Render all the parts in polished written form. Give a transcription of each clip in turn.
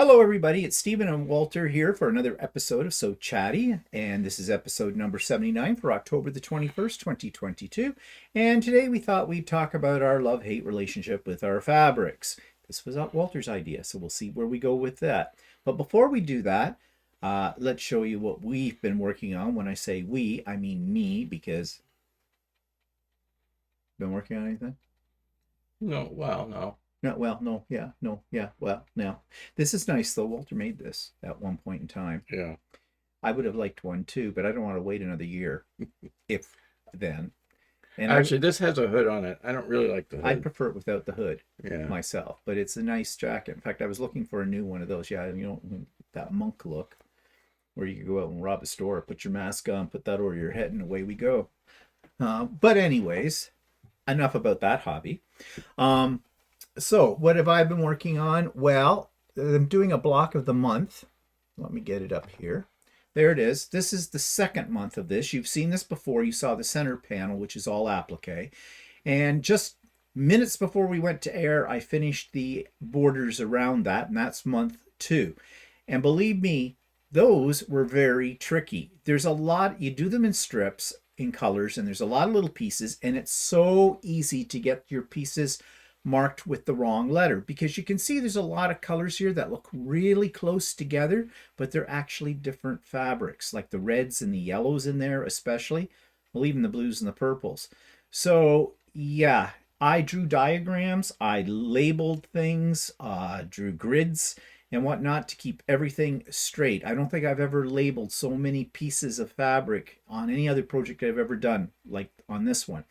Hello, everybody. It's Stephen and Walter here for another episode of So Chatty, and this is episode number 79 for October the 21st, 2022. And today we thought we'd talk about our love-hate relationship with our fabrics. This was Walter's idea, so we'll see where we go with that. But before we do that, let's show you what we've been working on. When I say we, I mean me, because been working on anything? No, well, no. No, well, no, yeah, no, yeah, well, now. This is nice, though. Walter made this at one point in time. Yeah. I would have liked one too, but I don't want to wait another year, if then. And Actually, this has a hood on it. I don't really like the I'd hood. prefer it without the hood Yeah. myself, but it's a nice jacket. In fact, I was looking for a new one of those. Yeah, that monk look where you can go out and rob a store, put your mask on, put that over your head, and away we go. But anyways, enough about that hobby. So what have I been working on? Well, I'm doing a block of the month. Let me get it up here. There it is. This is the second month of this. You've seen this before. You saw the center panel, which is all applique. And just minutes before we went to air, I finished the borders around that, and that's month 2. And believe me, those were very tricky. There's a lot, you do them in strips, in colors, and there's a lot of little pieces, and it's so easy to get your pieces marked with the wrong letter, because you can see there's a lot of colors here that look really close together, but they're actually different fabrics, like the reds and the yellows in there especially, well, even the blues and the purples. So yeah, I drew diagrams, I labeled things, drew grids and whatnot to keep everything straight. I don't think I've ever labeled so many pieces of fabric on any other project I've ever done like on this one.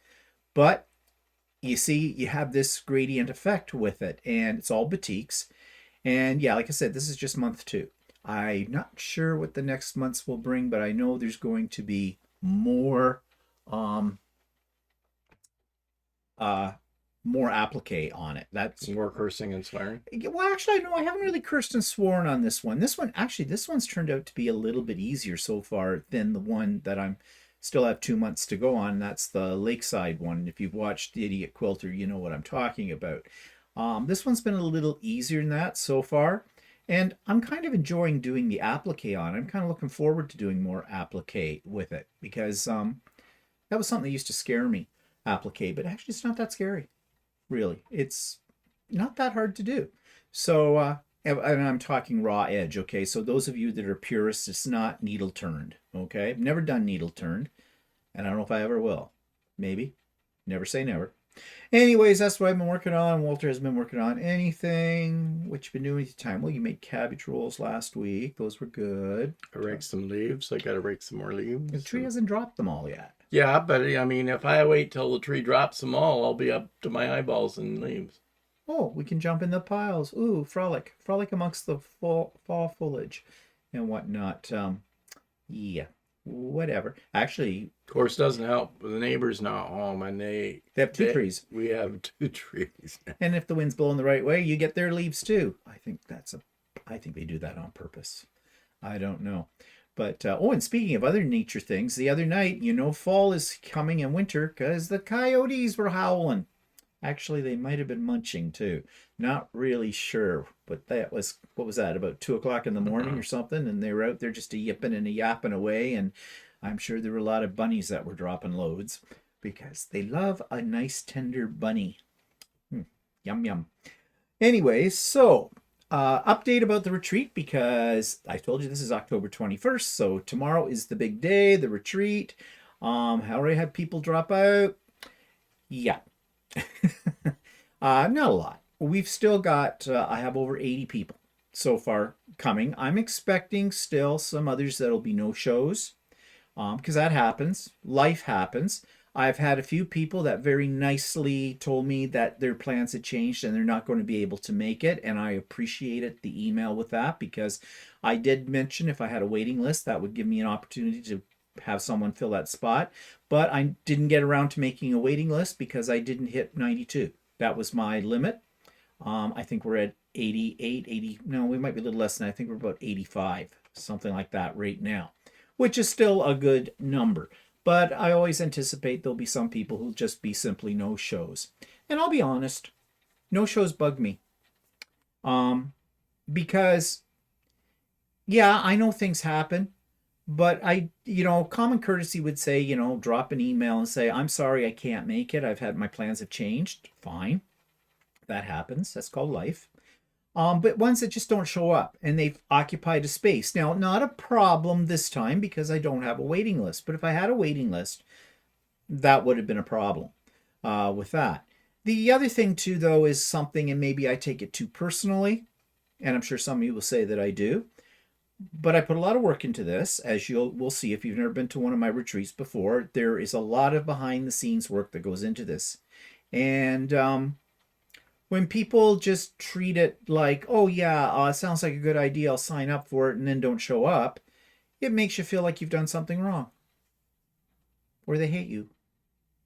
But you see, you have this gradient effect with it, and it's all batiks. And yeah, like I said, this is just month 2. I'm not sure what the next months will bring, but I know there's going to be more um more applique on it. That's More cursing and swearing. well, actually, no, I haven't really cursed and sworn on this one. This one's turned out to be a little bit easier so far than the one that I'm still have 2 months to go on. That's the Lakeside one. If you've watched the Idiot Quilter, you know what I'm talking about. This one's been a little easier than that so far. And I'm kind of enjoying doing the applique on. I'm kind of looking forward to doing more applique with it, because that was something that used to scare me, applique, but actually it's not that scary, really. It's not that hard to do. So, and I'm talking raw edge, okay? So those of you that are purists, it's not needle turned, okay? I've never done needle turned, and I don't know if I ever will. Maybe. Never say never. Anyways, that's what I've been working on. Walter has been working on anything. What you been doing with your time? Well, you made cabbage rolls last week. Those were good. I raked some leaves. I got to rake some more leaves. The tree hasn't dropped them all yet. Yeah, but I mean, if I wait till the tree drops them all, I'll be up to my eyeballs in leaves. Oh, we can jump in the piles. Ooh, frolic. Frolic amongst the fall foliage and whatnot. Yeah, whatever. Actually, Of course, doesn't help. The neighbor's not home, and they have 2 trees. We have 2 trees. And if the wind's blowing the right way, you get their leaves too. I think they do that on purpose. I don't know. But, oh, and speaking of other nature things, the other night, fall is coming and winter because the coyotes were howling. Actually, they might have been munching too. Not really sure, but that was, what was that, about 2 o'clock in the morning or something? And they were out there just a yipping and a yapping away. And I'm sure there were a lot of bunnies that were dropping loads because they love a nice tender bunny. Yum, yum. Anyways, so update about the retreat, because I told you this is October 21st. So tomorrow is the big day, the retreat. I already had people drop out. Yeah. Not a lot. We've still got, I have over 80 people so far coming. I'm expecting still some others that'll be no shows, because that happens. Life happens. I've had a few people that very nicely told me that their plans had changed and they're not going to be able to make it. And I appreciated the email with that, because I did mention if I had a waiting list, that would give me an opportunity to have someone fill that spot. But I didn't get around to making a waiting list because I didn't hit 92. That was my limit. I think we're at 88, 80. No, we might be a little less than that. I think we're about 85, something like that right now, which is still a good number. But I always anticipate there'll be some people who'll just be simply no shows. And I'll be honest, no shows bug me. because yeah, I know things happen, but common courtesy would say, drop an email and say, I'm sorry, I can't make it. My plans have changed. Fine. That happens. That's called life. But ones that just don't show up and they've occupied a space. Now, not a problem this time because I don't have a waiting list. But if I had a waiting list, that would have been a problem with that. The other thing, too, though, is something, and maybe I take it too personally, and I'm sure some of you will say that I do, but I put a lot of work into this, as we'll see if you've never been to one of my retreats before. There is a lot of behind the scenes work that goes into this. And when people just treat it like, oh yeah, it sounds like a good idea, I'll sign up for it, and then don't show up, it makes you feel like you've done something wrong. Or they hate you.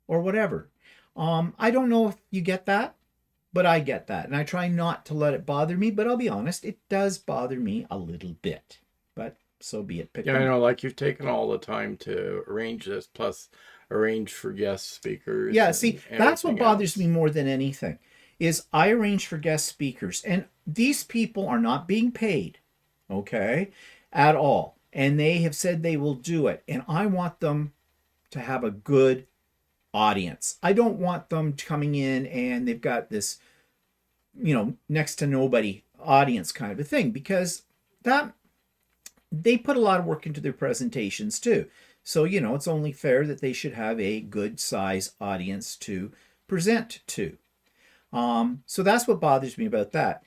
Or whatever. I don't know if you get that, but I get that. And I try not to let it bother me, but I'll be honest, it does bother me a little bit. But so be it. Yeah, I know, like you've taken all the time to arrange this, plus arrange for guest speakers. Yeah, see, that's what bothers else. me more than anything, is I arrange for guest speakers. And these people are not being paid, okay, at all. And they have said they will do it. And I want them to have a good audience. I don't want them coming in and they've got this, next to nobody audience kind of a thing, because that they put a lot of work into their presentations too. So, it's only fair that they should have a good size audience to present to. So that's what bothers me about that.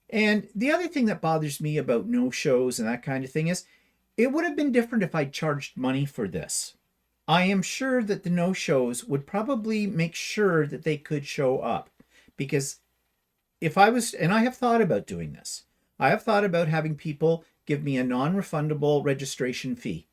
And the other thing that bothers me about no shows and that kind of thing is it would have been different if I'd charged money for this. I am sure that the no-shows would probably make sure that they could show up, because if I was, and I have thought about doing this, I have thought about having people give me a non-refundable registration fee.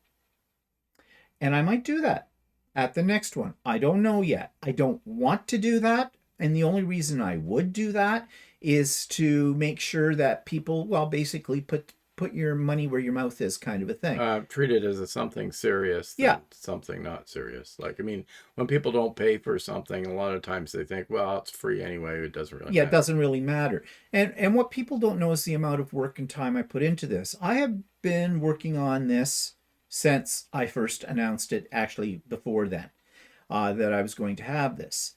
And I might do that at the next one. I don't know yet. I don't want to do that. And the only reason I would do that is to make sure that people, well, basically put your money where your mouth is kind of a thing. Treat it as something serious than something not serious. Like, I mean, when people don't pay for something, a lot of times they think, well, it's free anyway. It doesn't really matter. It doesn't really matter. And what people don't know is the amount of work and time I put into this. I have been working on this since I first announced it, actually before then, that I was going to have this.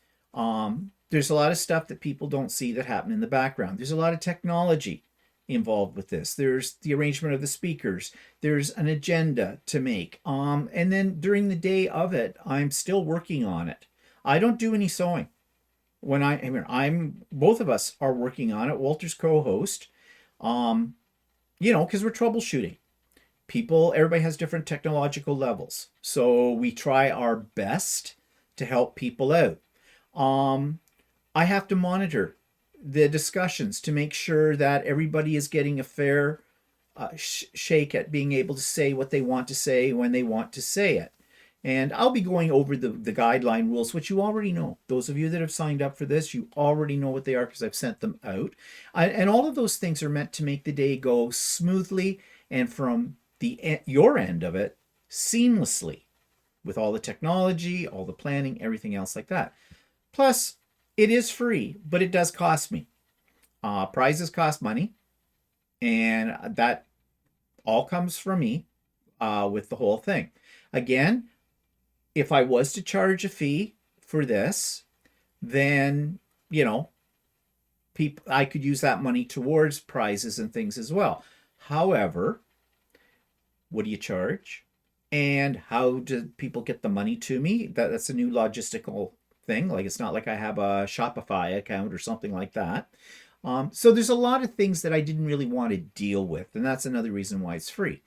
There's a lot of stuff that people don't see that happen in the background. There's a lot of technology involved with this. There's the arrangement of the speakers. There's an agenda to make. And then during the day of it, I'm still working on it. I don't do any sewing. I'm both of us are working on it. Walter's co-host, because we're troubleshooting. Everybody has different technological levels. So we try our best to help people out. I have to monitor the discussions to make sure that everybody is getting a fair shake at being able to say what they want to say when they want to say it. And I'll be going over the guideline rules, which you already know. Those of you that have signed up for this, you already know what they are because I've sent them out. And all of those things are meant to make the day go smoothly and from your end of it, seamlessly, with all the technology, all the planning, everything else like that. Plus, it is free, but it does cost me. Prizes cost money, and that all comes from me with the whole thing. Again, if I was to charge a fee for this, then, I could use that money towards prizes and things as well. However, what do you charge? And how do people get the money to me? That's a new logistical thing. Like, it's not like I have a Shopify account or something like that. So there's a lot of things that I didn't really want to deal with, and that's another reason why it's free.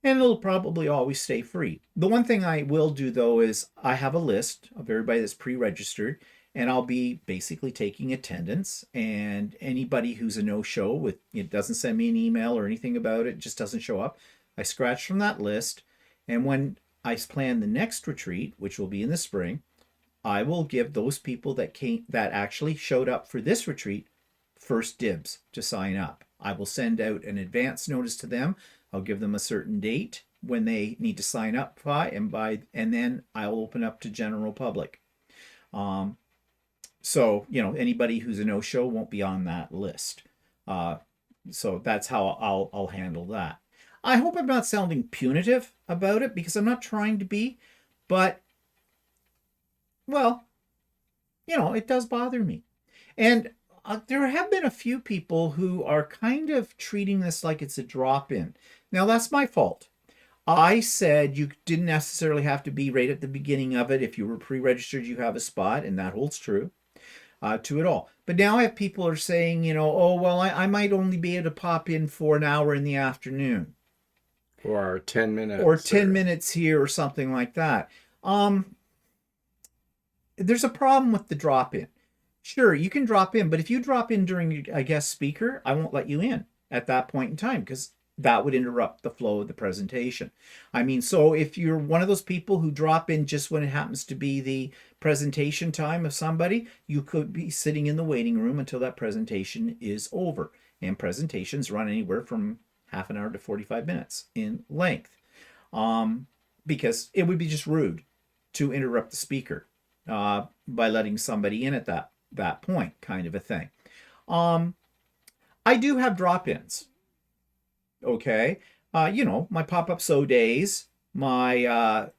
And it'll probably always stay free. The one thing I will do, though, is I have a list of everybody that's pre-registered, and I'll be basically taking attendance, and anybody who's a no-show, it doesn't send me an email or anything about it, just doesn't show up, I scratch from that list. And when I plan the next retreat, which will be in the spring, I will give those people that actually showed up for this retreat first dibs to sign up. I will send out an advance notice to them. I'll give them a certain date when they need to sign up by, and then I'll open up to general public. So, anybody who's a no-show won't be on that list. So that's how I'll handle that. I hope I'm not sounding punitive about it, because I'm not trying to be, but well, it does bother me. And there have been a few people who are kind of treating this like it's a drop-in. Now that's my fault. I said you didn't necessarily have to be right at the beginning of it. If you were pre-registered, you have a spot, and that holds true to it all. But now I have people are saying, oh, well, I might only be able to pop in for an hour in the afternoon. Or 10 minutes. Or 10 minutes here or something like that. There's a problem with the drop-in. Sure, you can drop in, but if you drop in during a guest speaker, I won't let you in at that point in time, because that would interrupt the flow of the presentation. I mean, so if you're one of those people who drop in just when it happens to be the presentation time of somebody, you could be sitting in the waiting room until that presentation is over. And presentations run anywhere from half an hour to 45 minutes in length, because it would be just rude to interrupt the speaker by letting somebody in at that point, kind of a thing. I do have drop-ins. Okay. My pop-up sew days, my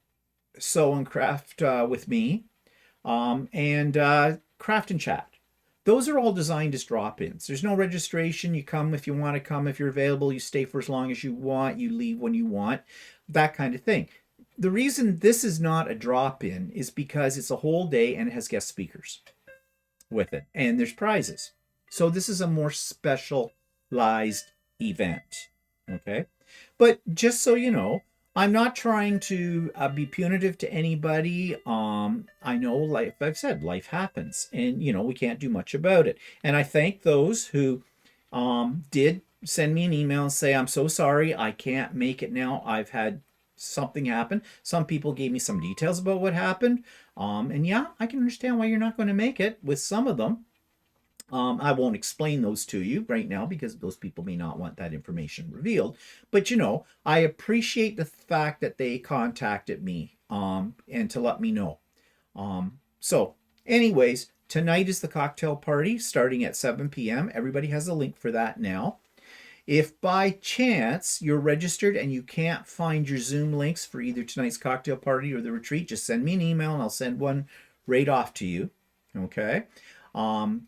sew and craft with me, and craft and chat. Those are all designed as drop-ins. There's no registration. You come if you want to come. If you're available, you stay for as long as you want. You leave when you want. That kind of thing. The reason this is not a drop-in is because it's a whole day and it has guest speakers with it. And there's prizes. So this is a more specialized event. Okay. But just so you know, I'm not trying to be punitive to anybody. I know, like I've said, life happens, and we can't do much about it. And I thank those who did send me an email and say, I'm so sorry, I can't make it now. I've had something happen. Some people gave me some details about what happened. And yeah, I can understand why you're not going to make it with some of them. I won't explain those to you right now because those people may not want that information revealed. But I appreciate the fact that they contacted me and to let me know. So anyways, tonight is the cocktail party starting at 7 p.m. Everybody has a link for that now. If by chance you're registered and you can't find your Zoom links for either tonight's cocktail party or the retreat, just send me an email and I'll send one right off to you. Okay.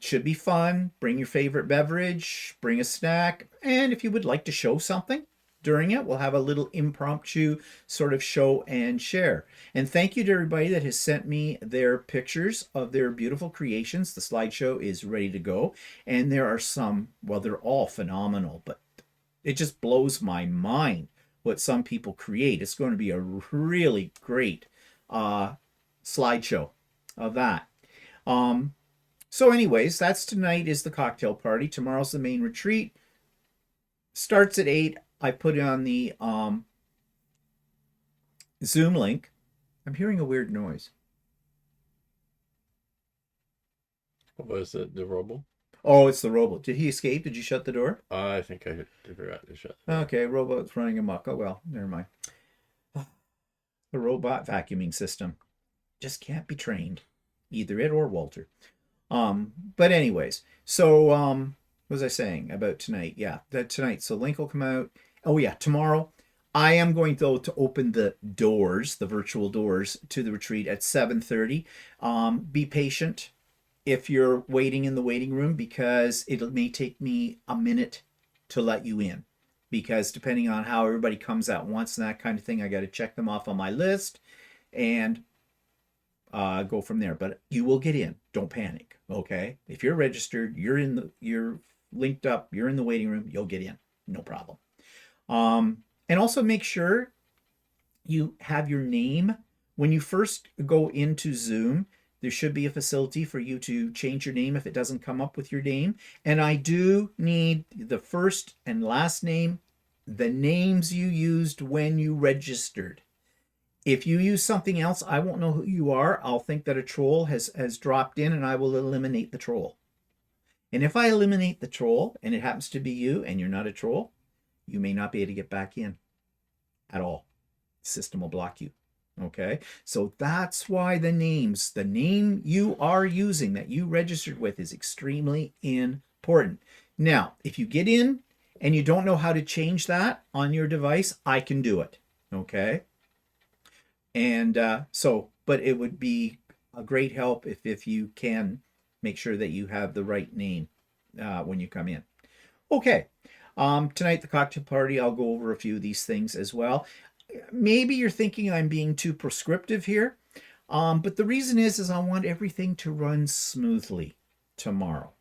Should be fun. Bring your favorite beverage, bring a snack, and if you would like to show something during it, we'll have a little impromptu sort of show and share. And thank you to everybody that has sent me their pictures of their beautiful creations. The slideshow is ready to go, and there are some, well, they're all phenomenal, but it just blows my mind what some people create. It's going to be a really great slideshow of that. So anyways, that's tonight is the cocktail party. Tomorrow's the main retreat. Starts at 8. I put it on the Zoom link. I'm hearing a weird noise. Was it the robot? Oh, it's the robot. Did he escape? Did you shut the door? I think I forgot to shut the door. Okay, robot's running amok. Oh, well, never mind. The robot vacuuming system just can't be trained. Either it or Walter. But anyways, so what was I saying about tonight? Yeah, that tonight. So link will come out. Oh yeah, tomorrow. I am going though to open the doors, the virtual doors to the retreat at 7:30. Be patient if you're waiting in the waiting room because it may take me a minute to let you in. Because depending on how everybody comes at once and that kind of thing, I got to check them off on my list and go from there. But you will get in. Don't panic. Okay. If you're registered, you're linked up, you're in the waiting room, you'll get in. No problem. And also make sure you have your name. When you first go into Zoom, there should be a facility for you to change your name if it doesn't come up with your name. And I do need the first and last name, the names you used when you registered. If you use something else, I won't know who you are. I'll think that a troll has dropped in and I will eliminate the troll. And if I eliminate the troll and it happens to be you and you're not a troll, you may not be able to get back in at all. The system will block you. Okay, so that's why the name you are using that you registered with is extremely important. Now, if you get in and you don't know how to change that on your device, I can do it. Okay. And but it would be a great help if you can make sure that you have the right name when you come in. Okay. Tonight, the cocktail party, I'll go over a few of these things as well. Maybe you're thinking I'm being too prescriptive here, but the reason is I want everything to run smoothly tomorrow.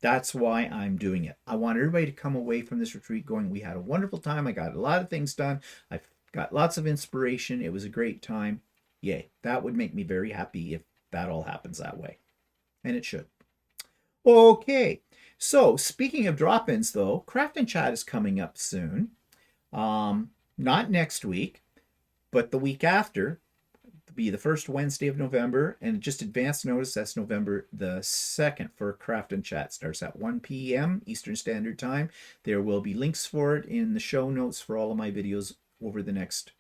That's why I'm doing it. I want everybody to come away from this retreat going, we had a wonderful time. I got a lot of things done. I've got lots of inspiration. It was a great time. Yay. That would make me very happy if that all happens that way. And it should. Okay. So speaking of drop-ins though, Craft and Chat is coming up soon. Not next week, but the week after. Be the first Wednesday of November, and just advance notice, that's November the 2nd for Craft and Chat. Starts at 1 p.m. Eastern Standard Time. There will be links for it in the show notes for all of my videos over the next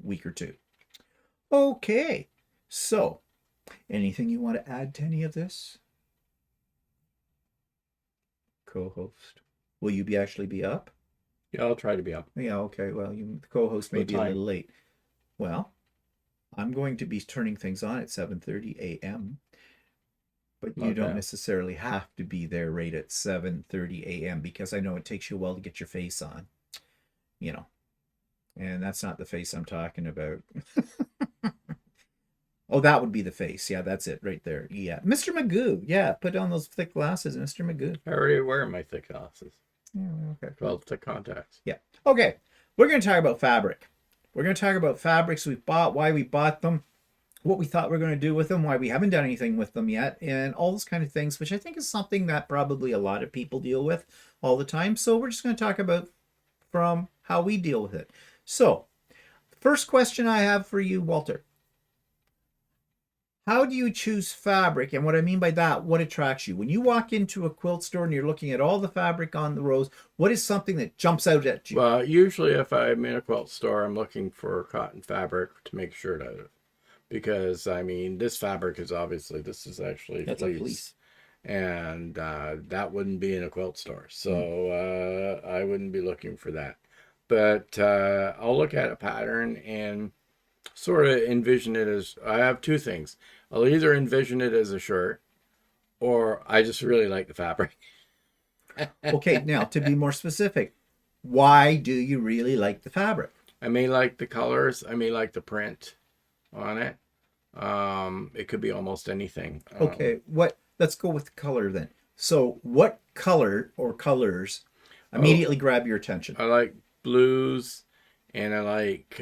week or two. Okay, so anything you want to add to any of this? Co-host, will you actually be up? Yeah, I'll try to be up. Yeah, okay, well, the co-host may be a little late. Well, I'm going to be turning things on at 7:30 a.m. But you don't necessarily have to be there right at 7:30 a.m. because I know it takes you a while to get your face on. You know. And that's not the face I'm talking about. Oh, that would be the face. Yeah, that's it right there. Yeah. Mr. Magoo. Yeah, put on those thick glasses, Mr. Magoo. I already wear my thick glasses. Yeah, okay. 12 thick contacts. Yeah. Okay. We're going to talk about fabric. We're going to talk about fabrics we bought, why we bought them, what we thought we were going to do with them, why we haven't done anything with them yet, and all those kind of things, which I think is something that probably a lot of people deal with all the time. So we're just going to talk about from how we deal with it. So, first question I have for you, Walter. How do you choose fabric? And what I mean by that, what attracts you? When you walk into a quilt store and you're looking at all the fabric on the rows, what is something that jumps out at you? Well, usually if I'm in a quilt store, I'm looking for cotton fabric to make a shirt out of. Because, I mean, this fabric is obviously, this is actually That's fleece. a fleece. And that wouldn't be in a quilt store. So I wouldn't be looking for that. But I'll look at a pattern and sort of envision it as, I have two things. I'll either envision it as a shirt or I just really like the fabric. Okay, now to be more specific, why do you really like the fabric? I may like the colors. I may like the print on it. It could be almost anything. Okay, let's go with the color then. So what color or colors immediately grab your attention? I like blues and I like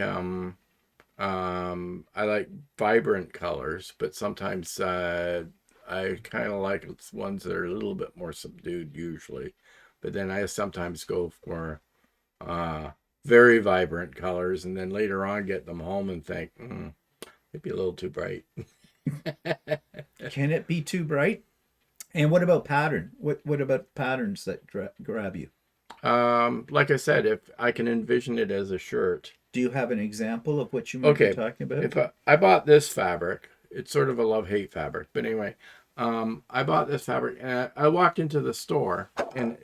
vibrant colors, but sometimes I kind of like ones that are a little bit more subdued usually. But then I sometimes go for very vibrant colors, and then later on get them home and think, maybe a little too bright. Can it be too bright? And what about pattern? What about patterns that grab you? Like I said, if I can envision it as a shirt. Do you have an example of what you might be talking about? If I bought this fabric, it's sort of a love-hate fabric. But anyway, I bought this fabric and I walked into the store and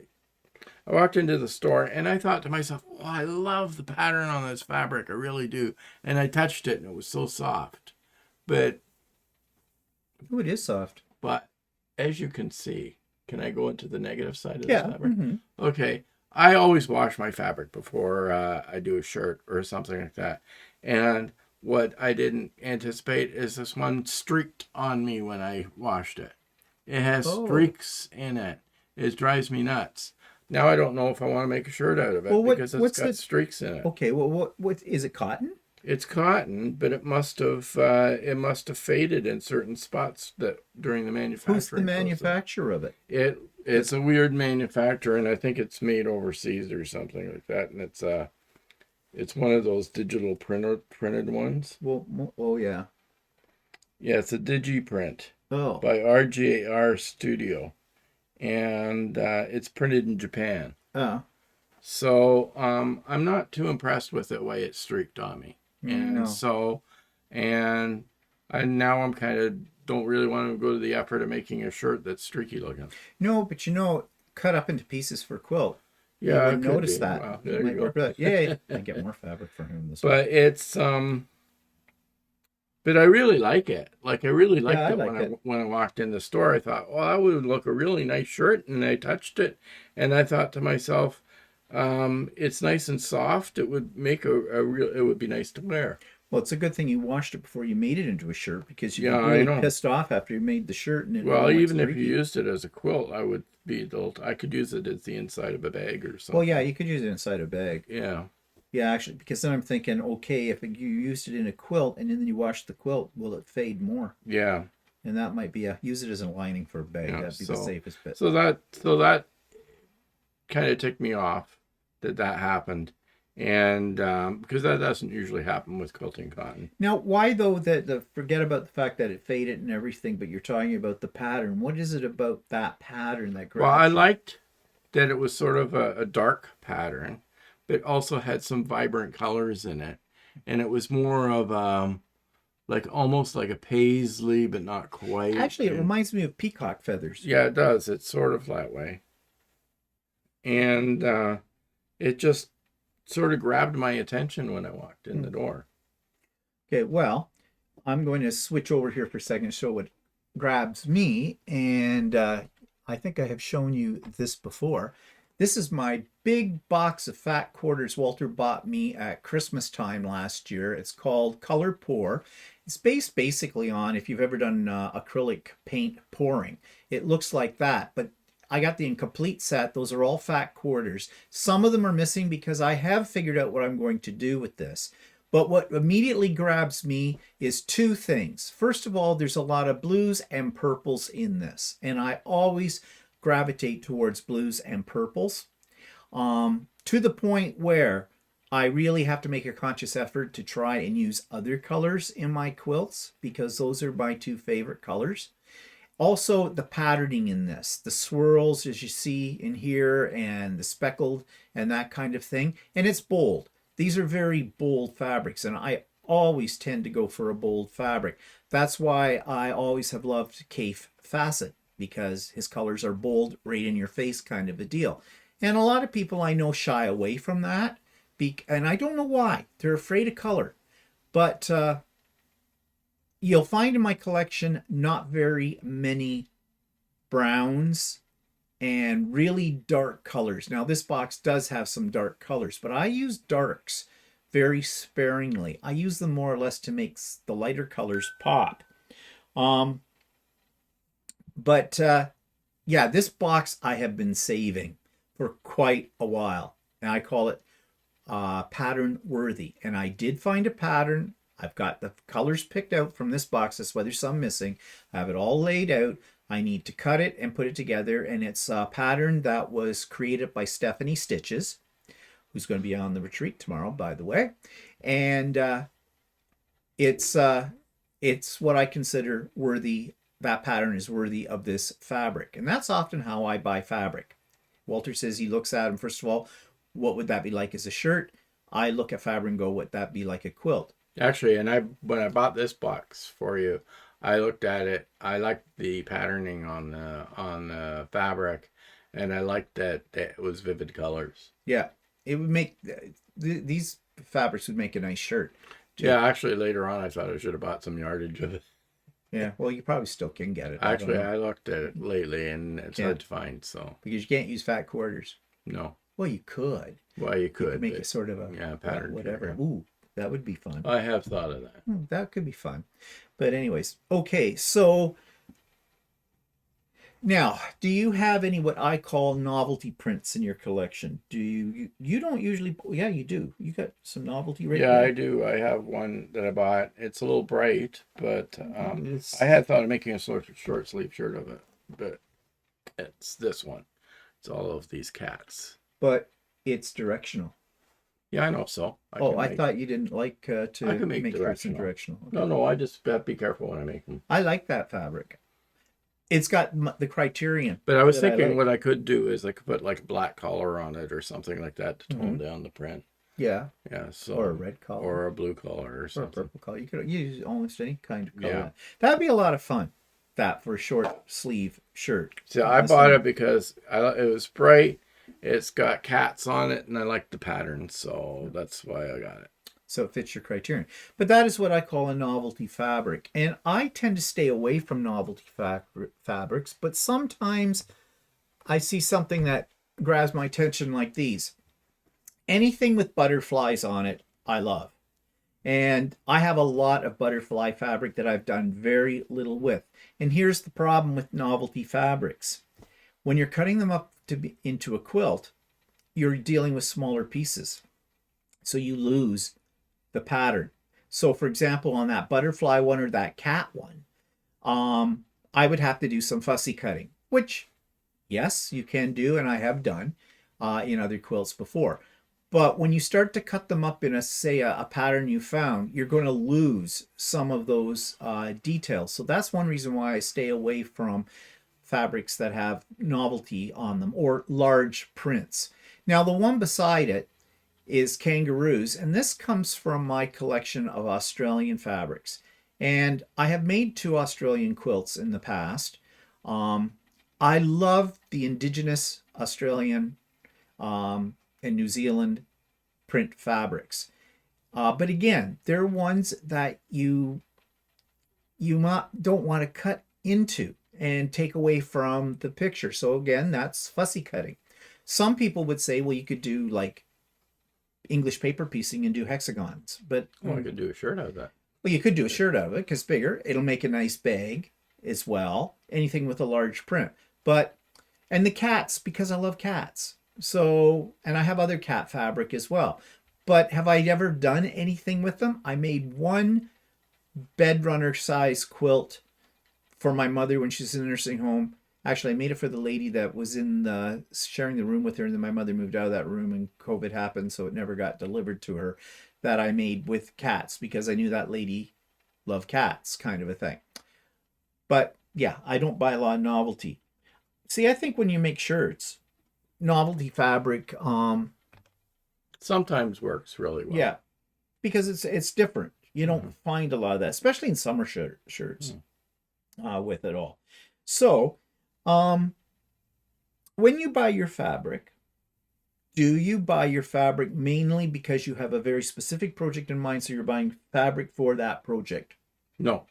I thought to myself, oh, I love the pattern on this fabric. I really do. And I touched it and it was so soft. But oh, it is soft. But as you can see, can I go into the negative side of this fabric? Mm-hmm. Okay. I always wash my fabric before I do a shirt or something like that. And what I didn't anticipate is this one streaked on me when I washed it. It has streaks in it. It drives me nuts. Now I don't know if I want to make a shirt out of it because it's got streaks in it. Okay, well, what is it? Cotton? It's cotton, but it must have faded in certain spots that during the manufacturing. Who's the manufacturer of it? It's a weird manufacturer, and I think it's made overseas or something like that. And it's one of those digital printed ones. Well, oh yeah. Yeah, it's a DigiPrint. Oh. By RJR Studio, and it's printed in Japan. Oh. So I'm not too impressed with the way it streaked on me, and now I'm kind of don't really want to go to the effort of making a shirt that's streaky looking. No, but cut up into pieces for quilt. You Yeah, wouldn't it could notice be. that. Wow, It there might you work go. for that. Yeah, I get more fabric for him this way. But it's but I really like it. Like I really Yeah, liked I it like it. when I walked in the store. I thought, well, that would look a really nice shirt, and I touched it, and I thought to myself, it's nice and soft. It would make a real. It would be nice to wear. Well, it's a good thing you washed it before you made it into a shirt because you'd Yeah, be I really know. pissed off after you made the shirt and it Well, all went even if you streaky. used it as a quilt, I would be adult. I could use it as the inside of a bag or Well, yeah, something. you could use it inside a bag. Yeah, Yeah, actually, because then I'm thinking, okay, if you used it in a quilt and then you washed the quilt, will it fade more? yeah, And that might be use it as a lining for a bag. yeah. That'd be the safest bet. So that kind of ticked me off that happened, and because that doesn't usually happen with quilting cotton. Now, why though forget about the fact that it faded and everything, but you're talking about the pattern. What is it about that pattern that Well, I grabs you? liked that it was sort of a dark pattern, but also had some vibrant colors in it, and it was more of like almost like a paisley, but not quite. Actually, it And reminds me of peacock feathers. yeah, it does. It's sort of that way, and it just sort of grabbed my attention when I walked in the door. Okay, well, I'm going to switch over here for a second to show what grabs me. And I think I have shown you this before. This is my big box of fat quarters Walter bought me at Christmas time last year. It's called Color Pour. It's based basically on if you've ever done acrylic paint pouring. It looks like that, but I got the incomplete set. Those are all fat quarters. Some of them are missing because I have figured out what I'm going to do with this. But what immediately grabs me is two things. First of all, there's a lot of blues and purples in this, and I always gravitate towards blues and purples to the point where I really have to make a conscious effort to try and use other colors in my quilts because those are my two favorite colors. Also, the patterning in this, the swirls as you see in here and the speckled and that kind of thing, and it's bold. These are very bold fabrics, and I always tend to go for a bold fabric. That's why I always have loved Cafe Facet, because his colors are bold, right in your face kind of a deal. And a lot of people I know shy away from that, and I don't know why. They're afraid of color. But you'll find in my collection not very many browns and really dark colors. Now this box does have some dark colors, but I use darks very sparingly. I use them more or less to make the lighter colors pop. But yeah, this box I have been saving for quite a while, and I call it pattern worthy. And I did find a pattern. I've got the colors picked out from this box. That's why there's some missing. I have it all laid out. I need to cut it and put it together, and it's a pattern that was created by Stephanie Stitches, who's going to be on the retreat tomorrow, by the way. And it's what I consider worthy. That pattern is worthy of this fabric, and that's often how I buy fabric. Walter says he looks at them. First of all, what would that be like as a shirt? I look at fabric and go, would that be like a quilt? Actually, and when I bought this box for you, I looked at it. I liked the patterning on the fabric, and I liked that it was vivid colors. Yeah, it would make these fabrics would make a nice shirt too. Yeah, actually, later on, I thought I should have bought some yardage of it. Yeah, well, you probably still can get it. Actually, I looked at it lately, and it's Yeah. hard to find. So because you can't use fat quarters. no, Well, you could. well, you You could could make but- it sort of a yeah, pattern whatever. yeah. Ooh, that would be fun. I have thought of that. That could be fun. But anyways, okay, so now, do you have any what I call novelty prints in your collection? Do you don't usually, yeah, you do. You got some novelty right Yeah, there. I do. I have one that I bought. It's a little bright, but It's- I had thought of making a short sleeve shirt of it, but it's this one. It's all of these cats. But it's directional. Yeah, I know. So I thought you didn't like to I can make shirts in directional. directional. Okay. No, I just have to be careful when I make them. I like that fabric. It's got the criterion. But I was that I thinking like. what I could do is I could put like a black collar on it or something like that to tone Mhm. down the print. Yeah, Yeah, so or a red color. or a blue collar or Or a something. purple color. You could use almost any kind of color. Yeah. That'd be a lot of fun. That for a short sleeve shirt. So I bought it because it was bright, It's got cats on it, and I like the pattern, so that's why I got it. So it fits your criterion. But that is what I call a novelty fabric. And I tend to stay away from novelty fabrics, but sometimes I see something that grabs my attention like these. Anything with butterflies on it, I love. And I have a lot of butterfly fabric that I've done very little with. And here's the problem with novelty fabrics. When you're cutting them up into a quilt, you're dealing with smaller pieces. So you lose the pattern. So for example, on that butterfly one or that cat one, I would have to do some fussy cutting, which yes, you can do, and I have done in other quilts before. But when you start to cut them up in a pattern you found, you're going to lose some of those details. So that's one reason why I stay away from fabrics that have novelty on them or large prints. Now the one beside it is kangaroos, and this comes from my collection of Australian fabrics. And I have made 2 Australian quilts in the past. I love the indigenous Australian and New Zealand print fabrics. But again, they're ones that you don't want to cut into and take away from the picture. So again, that's fussy cutting. Some people would say, well, you could do like English paper piecing and do hexagons, but I could do a shirt out of that. well, you could do a shirt out of it because bigger. It'll make a nice bag as well. Anything with a large print, and the cats, because I love cats. So, and I have other cat fabric as well. But have I ever done anything with them? I made one bed runner size quilt for my mother when she's in a nursing home. Actually, I made it for the lady that was sharing the room with her, and then my mother moved out of that room and COVID happened, so it never got delivered to her. That I made with cats because I knew that lady loved cats, kind of a thing. But yeah, I don't buy a lot of novelty. See, I think when you make shirts, novelty fabric, Sometimes works really well. yeah, because it's different. You don't find a lot of that, especially in summer shirts, with it all. So, when you buy your fabric, do you buy your fabric mainly because you have a very specific project in mind, so you're buying fabric for that project? No.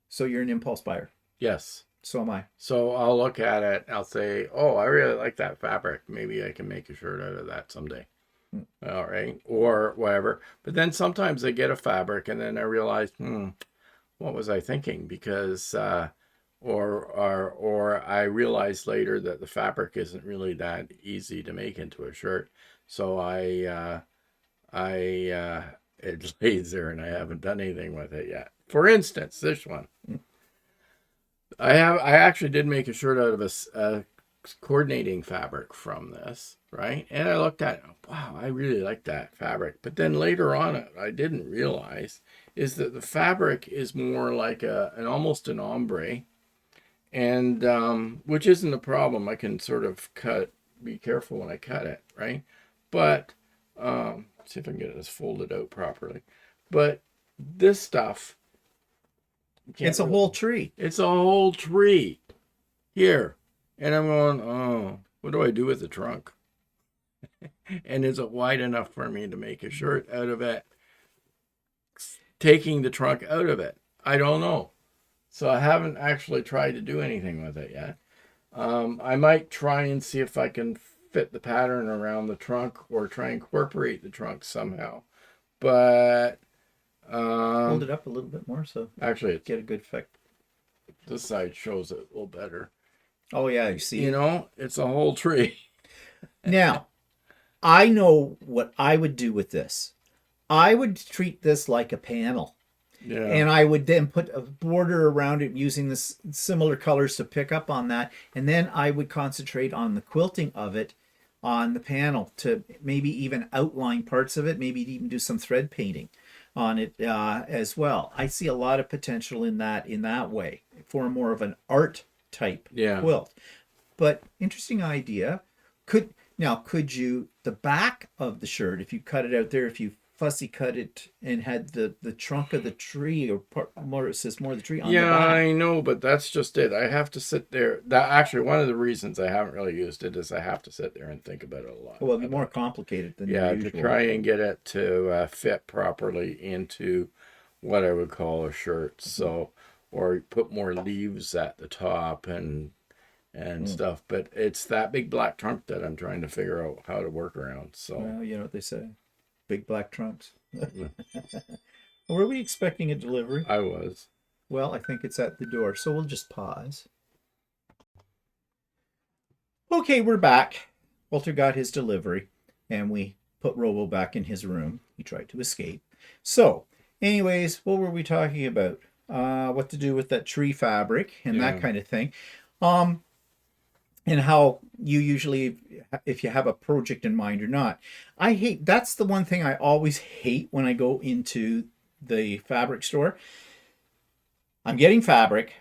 So you're an impulse buyer. Yes. So am I. So I'll look at it. I'll say, "Oh, I really like that fabric. Maybe I can make a shirt out of that someday." All right, or whatever. But then sometimes I get a fabric, and then I realize, what was I thinking? Because, or I realize later that the fabric isn't really that easy to make into a shirt. So it lays there, and I haven't done anything with it yet. For instance, this one. I actually did make a shirt out of a coordinating fabric from this, right? And I looked at it, wow, I really like that fabric. But then later on, I didn't realize is that the fabric is more like almost an ombre, and which isn't a problem. I can sort of be careful when I cut it, right? But see if I can get this folded out properly. But this stuff, It's a whole tree. It's a whole tree here. And I'm going, oh, what do I do with the trunk? And is it wide enough for me to make a shirt out of it? Taking the trunk out of it, I don't know. So I haven't actually tried to do anything with it yet. I might try and see if I can fit the pattern around the trunk or try and incorporate the trunk somehow. But Hold it up a little bit more so actually get a good effect. This side shows it a little better. Oh yeah, you see. It's a whole tree. Now, I know what I would do with this. I would treat this like a panel. Yeah. And I would then put a border around it using this similar colors to pick up on that. And then I would concentrate on the quilting of it on the panel to maybe even outline parts of it, maybe even do some thread painting on it as well. I see a lot of potential in that way for more of an art type quilt. But interesting idea. Could you, the back of the shirt, if you cut it out there, if you fussy cut it and had the trunk of the tree, or part more, it says more of the tree on the Yeah, back. I know, but that's just it. I have to sit there. That actually one of the reasons I haven't really used it is I have to sit there and think about it a lot. Well, it'd be more complicated than Yeah, to usual. try and get it to fit properly into what I would call a shirt. So, or put more leaves at the top and stuff. But it's that big black trunk that I'm trying to figure out how to work around. So, Well, you know what they say, big black trunks. Were we expecting a delivery? I was. Well, I think it's at the door, so we'll just pause. Okay, we're back. Walter got his delivery, and we put Robo back in his room. He tried to escape. So, anyways, what were we talking about? What to do with that tree fabric and that kind of thing. And how you usually, if you have a project in mind or not. That's the one thing I always hate when I go into the fabric store. I'm getting fabric,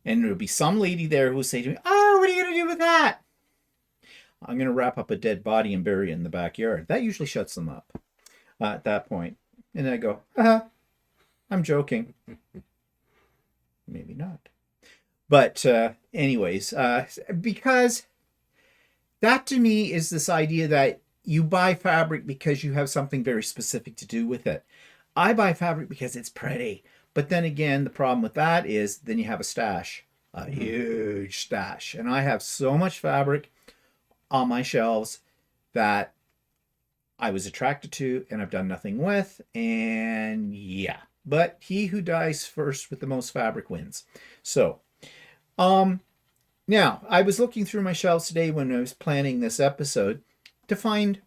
and there'll be some lady there who will say to me, "Oh, what are you going to do with that?" I'm going to wrap up a dead body and bury it in the backyard. That usually shuts them up at that point. And I go, I'm joking. Maybe not. But anyways, because that to me is this idea that you buy fabric because you have something very specific to do with it. I buy fabric because it's pretty. But then again, the problem with that is then you have a stash, a huge stash. And I have so much fabric on my shelves that I was attracted to and I've done nothing with. And yeah, but he who dies first with the most fabric wins. So, now I was looking through my shelves today when I was planning this episode to find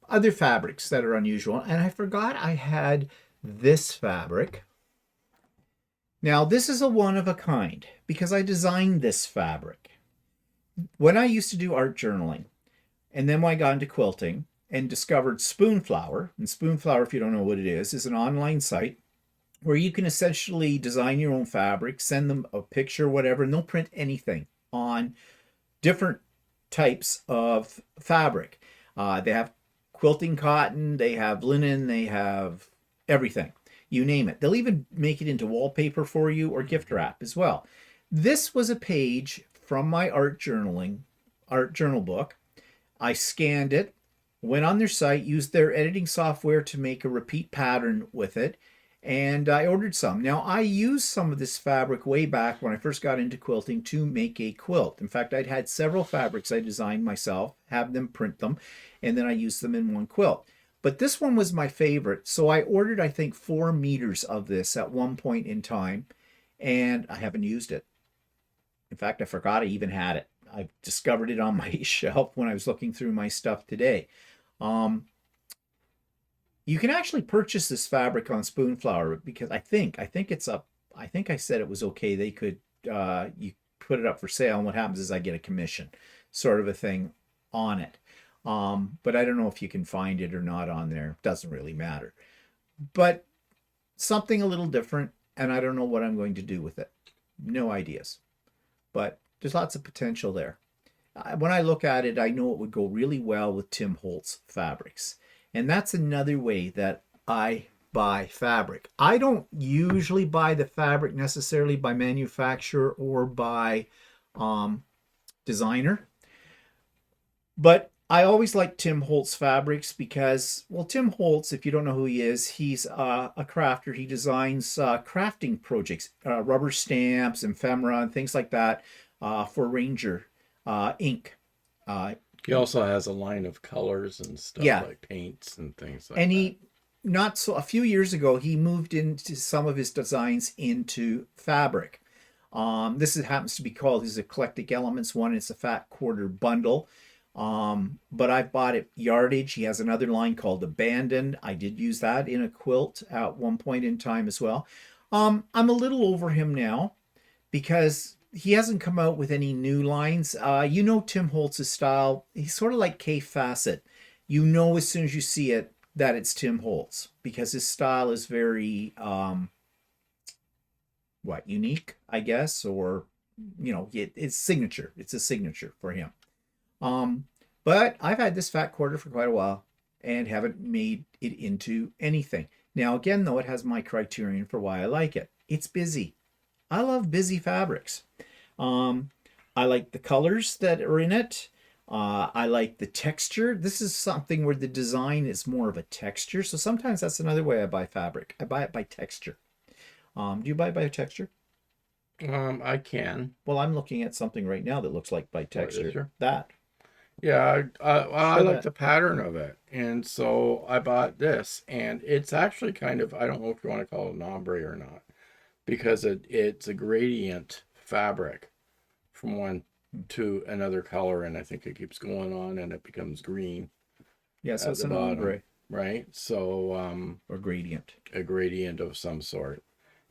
other fabrics that are unusual. And I forgot I had this fabric. Now, this is a one of a kind because I designed this fabric. When I used to do art journaling, and then when I got into quilting and discovered Spoonflower, and Spoonflower, if you don't know what it is an online site where you can essentially design your own fabric, send them a picture, whatever, and they'll print anything on different types of fabric. They have quilting cotton, they have linen, they have everything. You name it. They'll even make it into wallpaper for you or gift wrap as well. This was a page from my art journal book. I scanned it, went on their site, used their editing software to make a repeat pattern with it, and I ordered some. Now, I used some of this fabric way back when I first got into quilting to make a quilt. In fact, I'd had several fabrics I designed myself, have them print them, and then I used them in one quilt. But this one was my favorite, so I ordered, I think, 4 meters of this at one point in time, and I haven't used it. In fact, I forgot I even had it. I discovered it on my shelf when I was looking through my stuff today. You can actually purchase this fabric on Spoonflower because I think it's up. I think I said it was okay. They could you put it up for sale, and what happens is I get a commission, sort of a thing, on it. But I don't know if you can find it or not on there. Doesn't really matter. But something a little different, and I don't know what I'm going to do with it. No ideas. But there's lots of potential there. When I look at it, I know it would go really well with Tim Holtz fabrics. And that's another way that I buy fabric. I don't usually buy the fabric necessarily by manufacturer or by designer. But I always like Tim Holtz fabrics because, well, Tim Holtz, if you don't know who he is, he's a crafter. He designs crafting projects, rubber stamps, ephemera, and things like that for Ranger ink. He also has a line of colors and stuff like paints and things like that. And a few years ago, he moved into some of his designs into fabric. This happens to be called his Eclectic Elements one. It's a fat quarter bundle. But I've bought it yardage. He has another line called Abandoned. I did use that in a quilt at one point in time as well. I'm a little over him now because he hasn't come out with any new lines. You know Tim Holtz's style. He's sort of like Kay Fassett. You know as soon as you see it that it's Tim Holtz because his style is very unique, I guess, or it's signature. It's a signature for him. But I've had this fat quarter for quite a while, and haven't made it into anything. Now, again, though, it has my criterion for why I like it. It's busy. I love busy fabrics. Um, I like the colors that are in it. I like the texture. This is something where the design is more of a texture. So sometimes that's another way I buy fabric. I buy it by texture. Do you buy it by texture? I can. Well, I'm looking at something right now that looks like by What, texture. is there? That. Yeah, I Show like that. the pattern of it, and so I bought this, and it's actually kind of, I don't know if you want to call it an ombre or not, because it's a gradient fabric from one to another color, and I think it keeps going on, and it becomes green Yeah, so at it's the an bottom, ombre right? So or gradient. a gradient of some sort.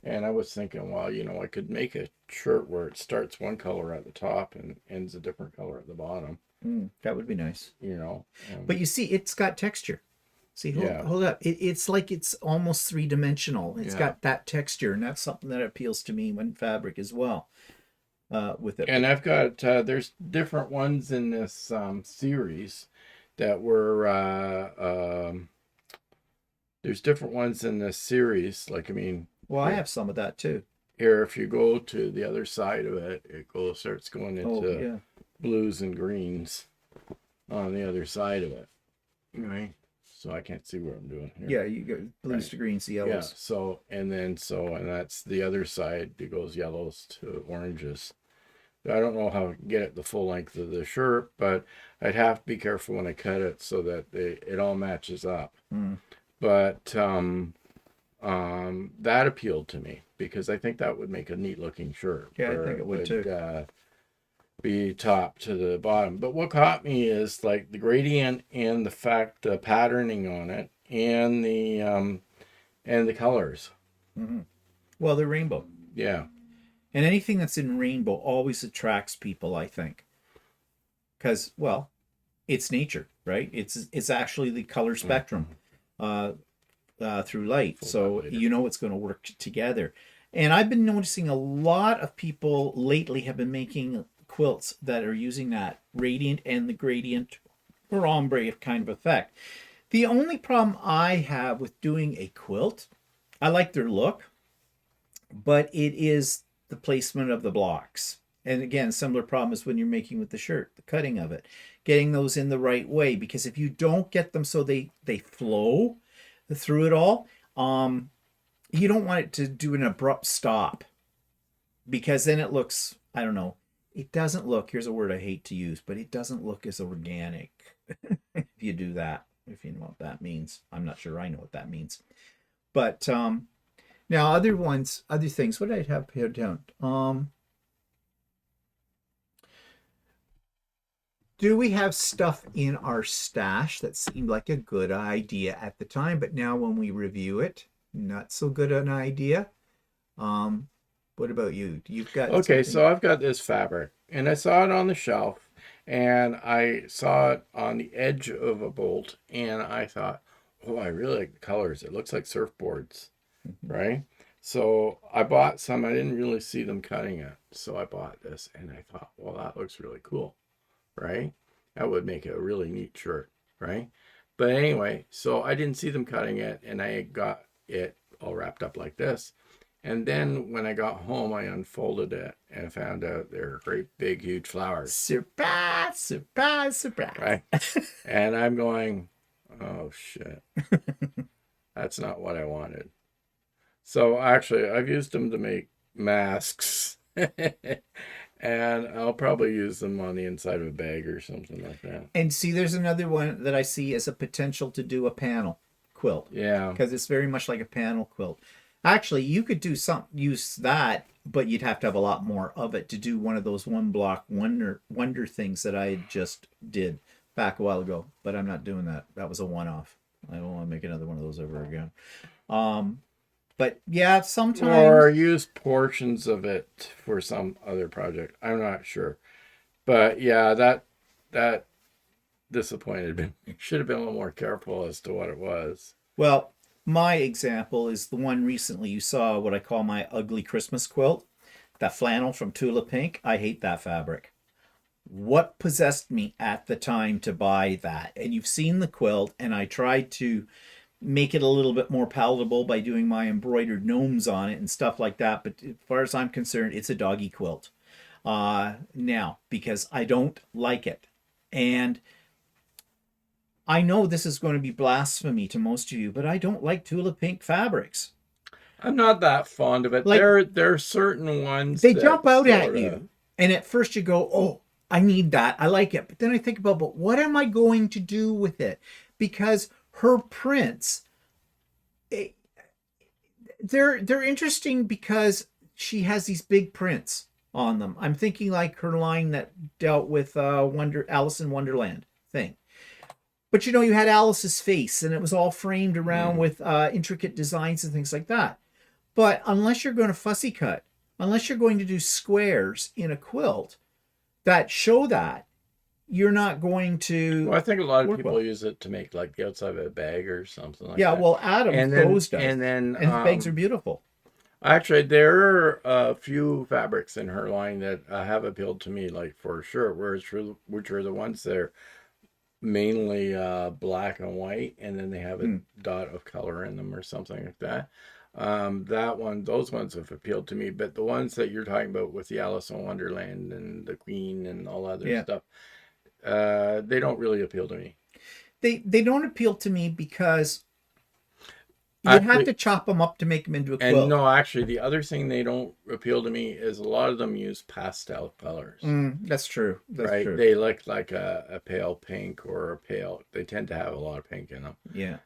And I was thinking, well, I could make a shirt where it starts one color at the top and ends a different color at the bottom, That would be nice. and But you see, it's got texture. See, yeah, hold up. It's like it's almost three-dimensional. It's yeah. got that texture, and that's something that appeals to me when fabric as well. With it. And I've got there's different ones in this series that were there's different ones in this series. Like, I mean, Well, I have some of that too. here if you go to the other side of it, starts going Oh, into yeah. blues and greens on the other side of it. Right. So I can't see what I'm doing here. Yeah, you go blues to greens to Yeah. yellows. So and that's the other side. It goes yellows to oranges. I don't know how I can get it the full length of the shirt, but I'd have to be careful when I cut it so that it all matches up. Mm. But that appealed to me because I think that would make a neat looking shirt. Yeah, I where think it would too. Be top to the bottom. But what caught me is like the gradient and the fact the patterning on it and the colors. Hmm. Well, they're rainbow. Yeah. And anything that's in rainbow always attracts people, I think. Because, well, it's nature, right? It's actually the color spectrum through light. So you know it's going to work together. And I've been noticing a lot of people lately have been making quilts that are using that radiant and the gradient or ombre kind of effect. The only problem I have with doing a quilt, I like their look, but it is the placement of the blocks. And again, similar problem is when you're making with the shirt, the cutting of it, getting those in the right way. Because if you don't get them so they flow through it all, you don't want it to do an abrupt stop, because then it looks, I don't know, it doesn't look, here's a word I hate to use, but it doesn't look as organic if you do that, if you know what that means. I'm not sure I know what that means. But now other things, what did I have here down? Do we have stuff in our stash that seemed like a good idea at the time, but now when we review it, not so good an idea? What about you? You've got Okay, something? so I've got this fabric, and I saw it on the shelf, and I saw it on the edge of a bolt, and I thought, oh, I really like the colors. It looks like surfboards, right? So I bought some. I didn't really see them cutting it, so I bought this, and I thought, well, that looks really cool, right? That would make a really neat shirt, right? But anyway, so I didn't see them cutting it, and I got it all wrapped up like this. And then when I got home, I unfolded it and found out they're great big huge flowers. Surprise, surprise, surprise. Right? And I'm going, oh shit. That's not what I wanted. So actually I've used them to make masks. And I'll probably use them on the inside of a bag or something like that. And see, there's another one that I see as a potential to do a panel quilt. Yeah. Because it's very much like a panel quilt. Actually, you could use that, but you'd have to have a lot more of it to do one of those one block wonder things that I just did back a while ago. But I'm not doing that. That was a one-off. I don't want to make another one of those ever again. But yeah, sometimes. Or use portions of it for some other project. I'm not sure. But yeah, that disappointed me. Should have been a little more careful as to what it was. Well, my example is the one recently you saw, what I call my ugly Christmas quilt. That flannel from Tula Pink. I hate that fabric. what possessed me at the time to buy that. And you've seen the quilt, and I tried to make it a little bit more palatable by doing my embroidered gnomes on it and stuff like that. But as far as I'm concerned, it's a doggy quilt now, because I don't like it. And I know this is going to be blasphemy to most of you, but I don't like Tula Pink fabrics. I'm not that fond of it. Like, there are certain ones they that jump out at sorta- you, and at first you go, "Oh, I need that. I like it." But then I think about, but what am I going to do with it? Because her prints, eh, they're interesting because she has these big prints on them. I'm thinking like her line that dealt with Alice in Wonderland thing. But you had Alice's face, and it was all framed around with intricate designs and things like that. But unless you're going to fussy cut, unless you're going to do squares in a quilt that show that, you're not going to. Well, I think a lot of people well. use it to make like the outside of a bag or something like Yeah, that. well, Adam And then, Rose does. and then, And the bags are beautiful. actually, there are a few fabrics in her line that have appealed to me, like for sure, which are the ones that are mainly black and white, and then they have a dot of color in them or something like that. Those ones have appealed to me, but the ones that you're talking about with the Alice in Wonderland and the Queen and all other stuff, they don't really appeal to me. They don't appeal to me because you'd have to chop them up to make them into a quilt. And no, actually, the other thing they don't appeal to me is a lot of them use pastel colors. That's true. That's right? true. They look like a pale pink or a pale. They tend to have a lot of pink in them. Yeah.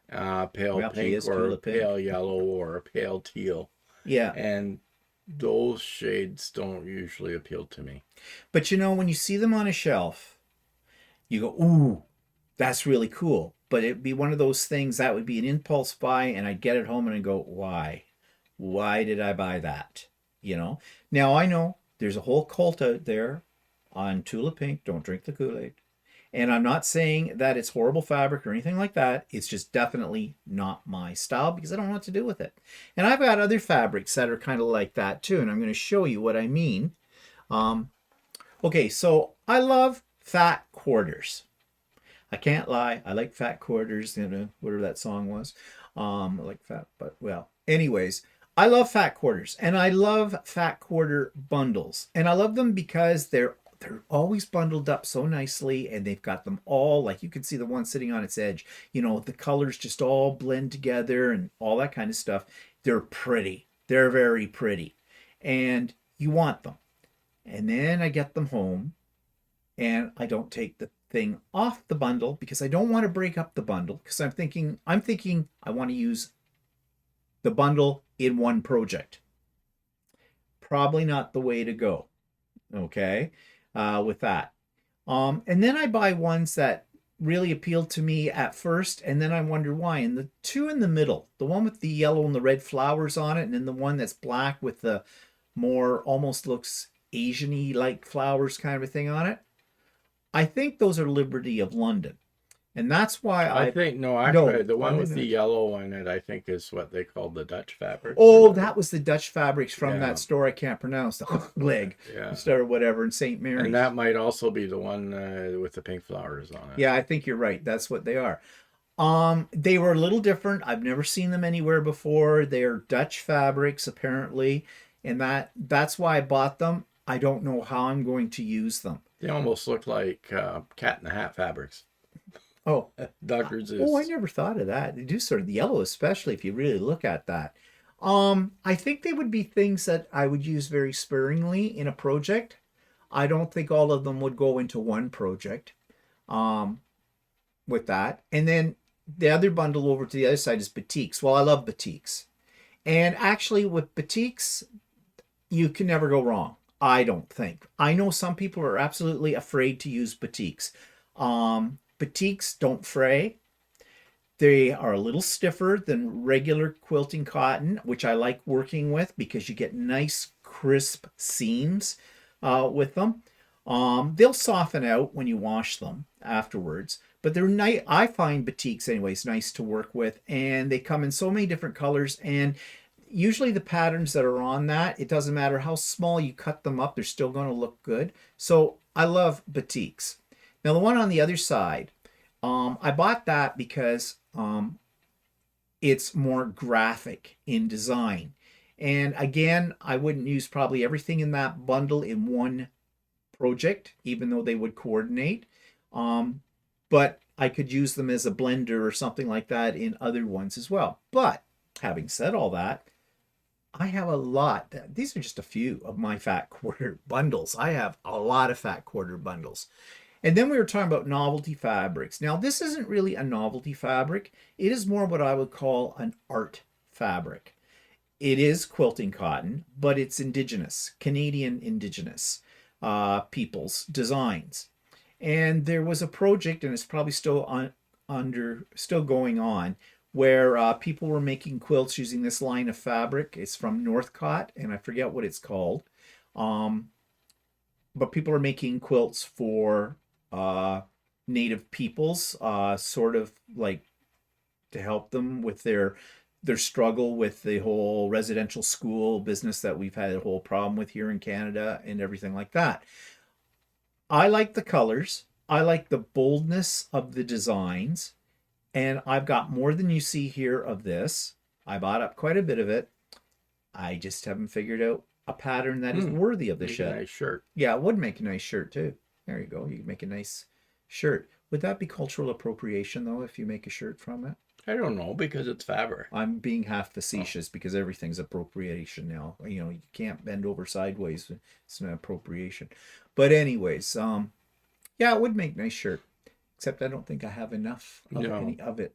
Pale pink or pale yellow or a pale teal. Yeah. And those shades don't usually appeal to me. But when you see them on a shelf, you go, "Ooh, that's really cool." But it'd be one of those things that would be an impulse buy, and I'd get it home and I'd go, "Why? Why did I buy that?" Now I know there's a whole cult out there on Tula Pink. Don't drink the Kool-Aid. And I'm not saying that it's horrible fabric or anything like that. It's just definitely not my style because I don't know what to do with it. And I've got other fabrics that are kind of like that too, and I'm going to show you what I mean. Okay, so I love fat quarters. I can't lie. I like fat quarters, whatever that song was. I like fat, but well, anyways, I love fat quarters, and I love fat quarter bundles. And I love them because they're always bundled up so nicely, and they've got them all, like you can see the one sitting on its edge, the colors just all blend together and all that kind of stuff. They're pretty. They're very pretty. And you want them. And then I get them home, and I don't take the thing off the bundle because I don't want to break up the bundle, because I'm thinking I want to use the bundle in one project. Probably not the way to go. Okay, with that. And then I buy ones that really appealed to me at first, and then I wonder why. And the two in the middle, the one with the yellow and the red flowers on it, and then the one that's black with the more almost looks Asian-y like flowers kind of a thing on it, I think those are Liberty of London. And that's why I think, the one with the yellow in it, I think is what they call the Dutch fabrics. Oh, that was the Dutch fabrics from that store I can't pronounce, the leg store or whatever in St. Mary's. And that might also be the one with the pink flowers on it. Yeah, I think you're right. That's what they are. They were a little different. I've never seen them anywhere before. They're Dutch fabrics, apparently. And that's why I bought them. I don't know how I'm going to use them. They almost look like Cat in the Hat fabrics. Oh, Dr. Zeus. Oh, I never thought of that. They do sort of the yellow, especially if you really look at that. I think they would be things that I would use very sparingly in a project. I don't think all of them would go into one project with that. And then the other bundle over to the other side is batiks. Well, I love batiks. And actually with batiks, you can never go wrong. I don't think. I know some people are absolutely afraid to use batiks. Batiks don't fray. They are a little stiffer than regular quilting cotton, which I like working with because you get nice crisp seams with them. They'll soften out when you wash them afterwards, but they're nice. I find batiks anyways nice to work with, and they come in so many different colors, and usually the patterns that are on that, it doesn't matter how small you cut them up, they're still going to look good. So I love batiks. Now the one on the other side, I bought that because it's more graphic in design. And again, I wouldn't use probably everything in that bundle in one project, even though they would coordinate. But I could use them as a blender or something like that in other ones as well. But having said all that, I have a lot. These are just a few of my fat quarter bundles. I have a lot of fat quarter bundles. And then we were talking about novelty fabrics. Now, this isn't really a novelty fabric. It is more what I would call an art fabric. It is quilting cotton, but it's indigenous, Canadian indigenous people's designs. And there was a project, and it's probably still still going on, where people were making quilts using this line of fabric. It's from Northcott, and I forget what it's called. But people are making quilts for native peoples, sort of like to help them with their struggle with the whole residential school business that we've had a whole problem with here in Canada and everything like that. I like the colors. I like the boldness of the designs. And I've got more than you see here of this. I bought up quite a bit of it. I just haven't figured out a pattern that is worthy of the Make a shed. nice shirt. Yeah, it would make a nice shirt too. There you go. You can make a nice shirt. Would that be cultural appropriation though if you make a shirt from it? I don't know, because it's fabric. I'm being half facetious because everything's appropriation now. You know, you can't bend over sideways. It's an appropriation. But anyways, yeah, it would make a nice shirt. Except I don't think I have enough of any of it.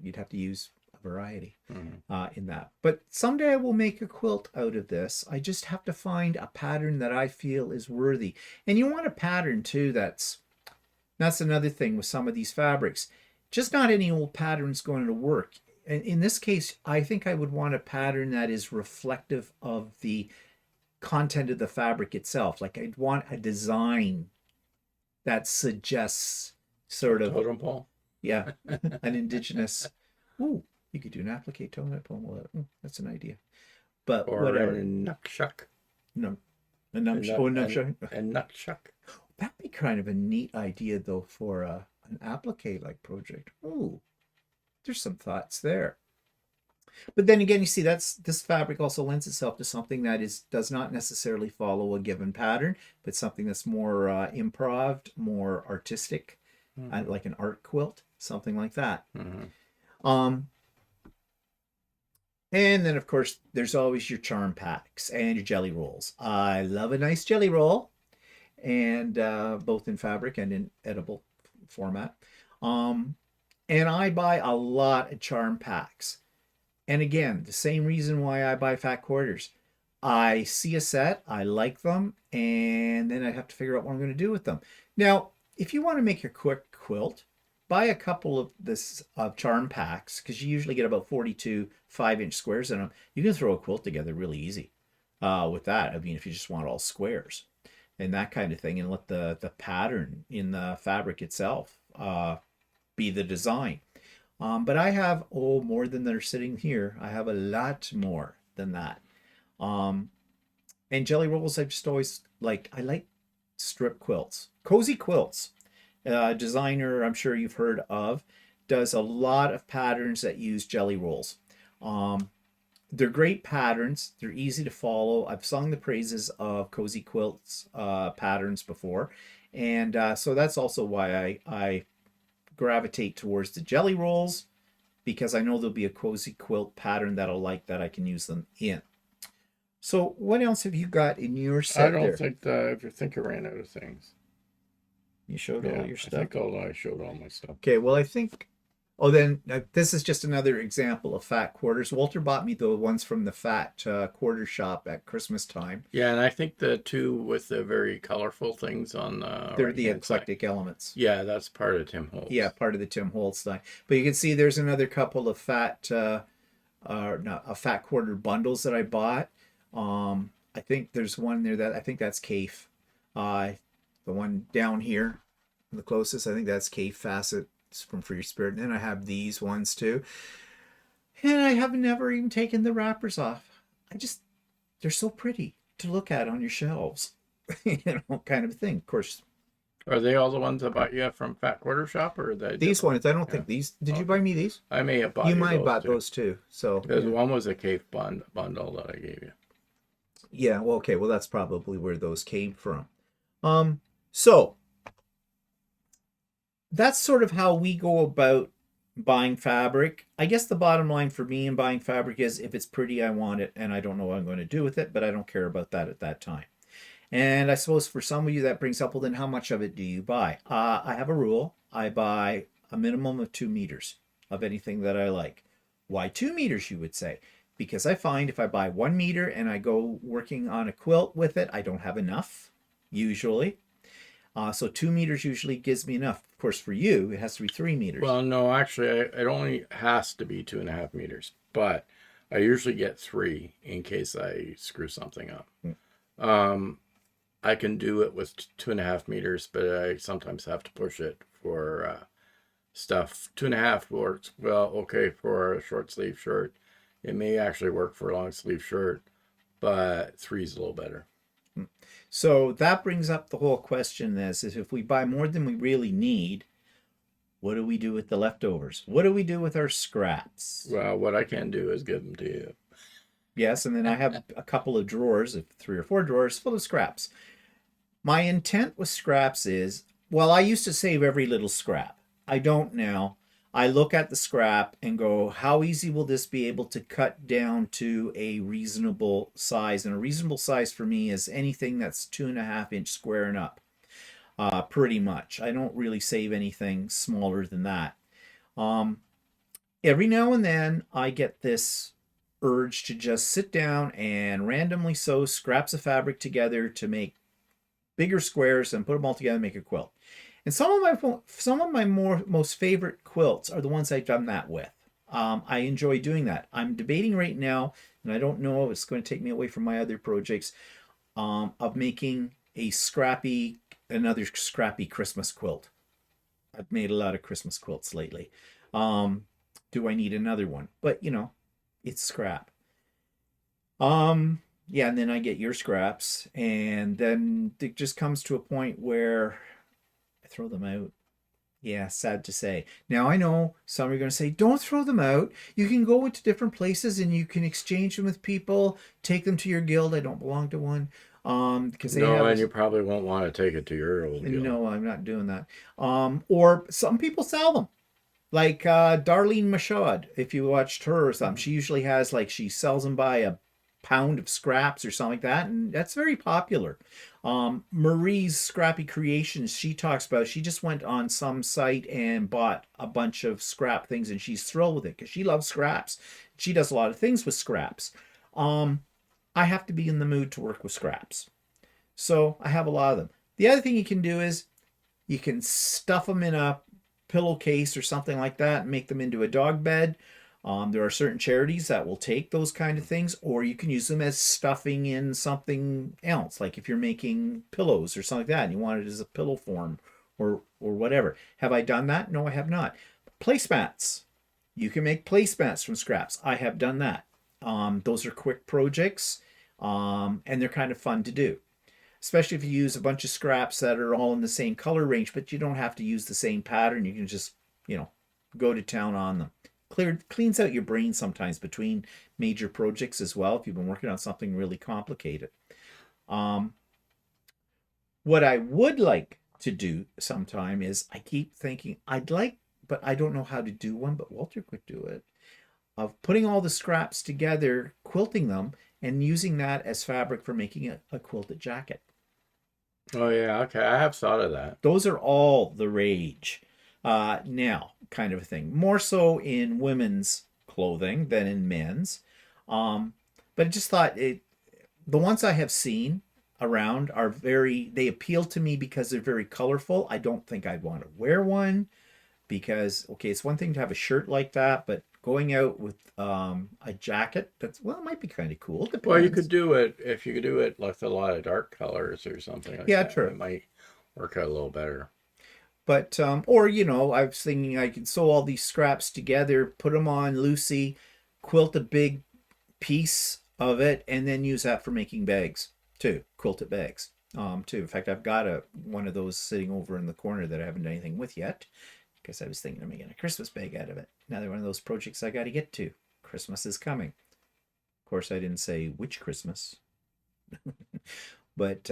You'd have to use a variety in that. But someday I will make a quilt out of this. I just have to find a pattern that I feel is worthy. And you want a pattern too that's another thing with some of these fabrics. Just not any old patterns going to work. And in this case, I think I would want a pattern that is reflective of the content of the fabric itself. Like I'd want a design that suggests sort of totem pole. Yeah, an indigenous. Ooh, you could do an applique totem pole. That's an idea. But or whatever. A nutshuk. No, a nutshuk. A nutshuk. That'd be kind of a neat idea though for an applique like project. Ooh, there's some thoughts there. But then again, you see, this fabric also lends itself to something that does not necessarily follow a given pattern, but something that's more improved, more artistic, like an art quilt, something like that. And then of course there's always your charm packs and your jelly rolls. I love a nice jelly roll, and both in fabric and in edible format. And I buy a lot of charm packs. And again, the same reason why I buy fat quarters. I see a set, I like them, and then I have to figure out what I'm going to do with them. Now, if you want to make a quick quilt, buy a couple of this charm packs, because you usually get about 42 5-inch squares in them. You can throw a quilt together really easy with that. I mean, if you just want all squares and that kind of thing, and let the pattern in the fabric itself be the design. But I have, more than they're sitting here. I have a lot more than that. And jelly rolls, I just always I like strip quilts. Cozy Quilts, designer I'm sure you've heard of, does a lot of patterns that use jelly rolls. They're great patterns. They're easy to follow. I've sung the praises of Cozy Quilts patterns before. And so that's also why I gravitate towards the jelly rolls, because I know there'll be a cozy quilt pattern that I'll like that I can use them in. So what else have you got in your set? I don't think I ran out of things. You showed all your stuff? I showed all my stuff. Okay, well, I think... Oh, then this is just another example of fat quarters. Walter bought me the ones from the fat quarter shop at Christmas time. Yeah, and I think the two with the very colorful things on the They're the eclectic elements. Yeah, that's part of Tim Holtz. Yeah, part of the Tim Holtz line. But you can see there's another couple of fat quarter bundles that I bought. I think there's one there that I think that's Cafe. The one down here, the closest, I think that's Cafe Facet from Free Spirit. And then I have these ones too. And I have never even taken the wrappers off. they're so pretty to look at on your shelves, kind of thing. Of course, Are they all the ones I bought you from Fat Quarter Shop, or are they these different? ones, I don't Yeah. think these, did you Okay. buy me these? I may have You bought you might have those bought too. those too. So, Because yeah. one was a cave bundle that I gave you. Yeah, well, okay, well, that's probably where those came from. So that's sort of how we go about buying fabric. I guess the bottom line for me in buying fabric is if it's pretty, I want it, and I don't know what I'm going to do with it, but I don't care about that at that time. And I suppose for some of you that brings up, well, then how much of it do you buy? I have a rule. I buy a minimum of 2 meters of anything that I like. Why 2 meters, you would say? Because I find if I buy 1 meter and I go working on a quilt with it, I don't have enough, usually. So 2 meters usually gives me enough. Of course, for you, it has to be 3 meters. Well, no, actually, it only has to be 2.5 meters, but I usually get 3 in case I screw something up. I can do it with 2.5 meters, but I sometimes have to push it for stuff. 2.5 works well, okay, for a short sleeve shirt. It may actually work for a long sleeve shirt, but 3's a little better. So that brings up the whole question is if we buy more than we really need, what do we do with the leftovers? What do we do with our scraps? Well, what I can do is give them to you. Yes, and then I have a couple of drawers, 3 or 4 drawers full of scraps. My intent with scraps is, well, I used to save every little scrap. I don't now. I look at the scrap and go, how easy will this be able to cut down to a reasonable size? And a reasonable size for me is anything that's 2.5 inch square and up. Pretty much. I don't really save anything smaller than that. Every now and then I get this urge to just sit down and randomly sew scraps of fabric together to make bigger squares and put them all together and make a quilt. And some of my most favorite quilts are the ones I've done that with. I enjoy doing that. I'm debating right now, and I don't know if it's going to take me away from my other projects, of making another scrappy Christmas quilt. I've made a lot of Christmas quilts lately. Do I need another one? But it's scrap. Yeah, and then I get your scraps, and then it just comes to a point where I throw them out. Yeah, sad to say. Now I know some are going to say, don't throw them out. You can go into different places and you can exchange them with people, take them to your guild. I don't belong to one. Because they No, have. and you probably won't want to take it to your old guild. No, I'm not doing that. Or some people sell them. Like Darlene Michaud, if you watched her or something, she usually has she sells them by a pound of scraps or something like that, and that's very popular. Marie's Scrappy Creations, she talks about she just went on some site and bought a bunch of scrap things, and she's thrilled with it because she loves scraps. She does a lot of things with scraps. I have to be in the mood to work with scraps, so I have a lot of them. The other thing you can do is you can stuff them in a pillowcase or something like that and make them into a dog bed. There are certain charities that will take those kind of things, or you can use them as stuffing in something else, like if you're making pillows or something like that and you want it as a pillow form or whatever. Have I done that? No, I have not. Placemats. You can make placemats from scraps. I have done that. Those are quick projects, and they're kind of fun to do, especially if you use a bunch of scraps that are all in the same color range, but you don't have to use the same pattern. You can just, go to town on them. Cleans out your brain sometimes between major projects as well if you've been working on something really complicated. What I would like to do sometime is I keep thinking but I don't know how to do one, but Walter could do it, of putting all the scraps together, quilting them, and using that as fabric for making a quilted jacket. Oh, yeah, okay. I have thought of that. Those are all the rage now, kind of a thing. More so in women's clothing than in men's. But I just thought the ones I have seen around they appeal to me because they're very colorful. I don't think I'd want to wear one because, okay, it's one thing to have a shirt like that, but going out with a jacket, it might be kind of cool. Depends. Well, you could do it if you could do it with a lot of dark colors or something like that. Yeah, true. It might work out a little better. But or I was thinking I could sew all these scraps together, put them on Lucy, quilt a big piece of it, and then use that for making bags too, quilted bags. Too. In fact, I've got one of those sitting over in the corner that I haven't done anything with yet, because I was thinking of making a Christmas bag out of it. Another one of those projects I got to get to. Christmas is coming. Of course, I didn't say which Christmas. But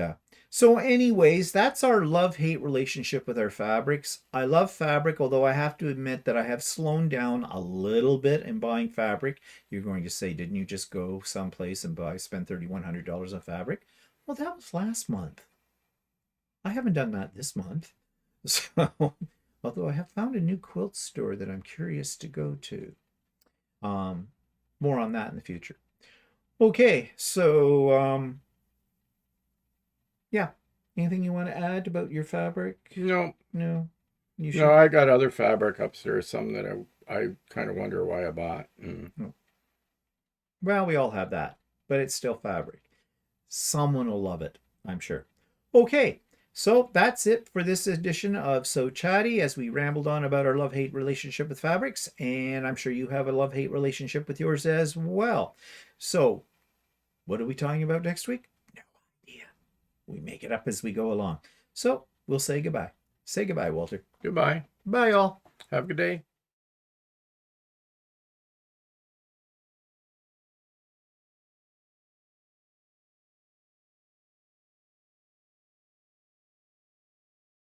so anyways, that's our love-hate relationship with our fabrics. I love fabric, although I have to admit that I have slowed down a little bit in buying fabric. You're going to say, didn't you just go someplace and spend $3,100 on fabric? Well, that was last month. I haven't done that this month. So, although I have found a new quilt store that I'm curious to go to. More on that in the future. Okay, so yeah. Anything you want to add about your fabric? No, No. You should. no, I got other fabric upstairs, some that I kind of wonder why I bought. Well, we all have that, but it's still fabric. Someone will love it, I'm sure. Okay, so that's it for this edition of So Chatty, as we rambled on about our love-hate relationship with fabrics, and I'm sure you have a love-hate relationship with yours as well. So, what are we talking about next week? No idea. We make it up as we go along. So, we'll say goodbye. Say goodbye, Walter. Goodbye. Bye, all. Have a good day.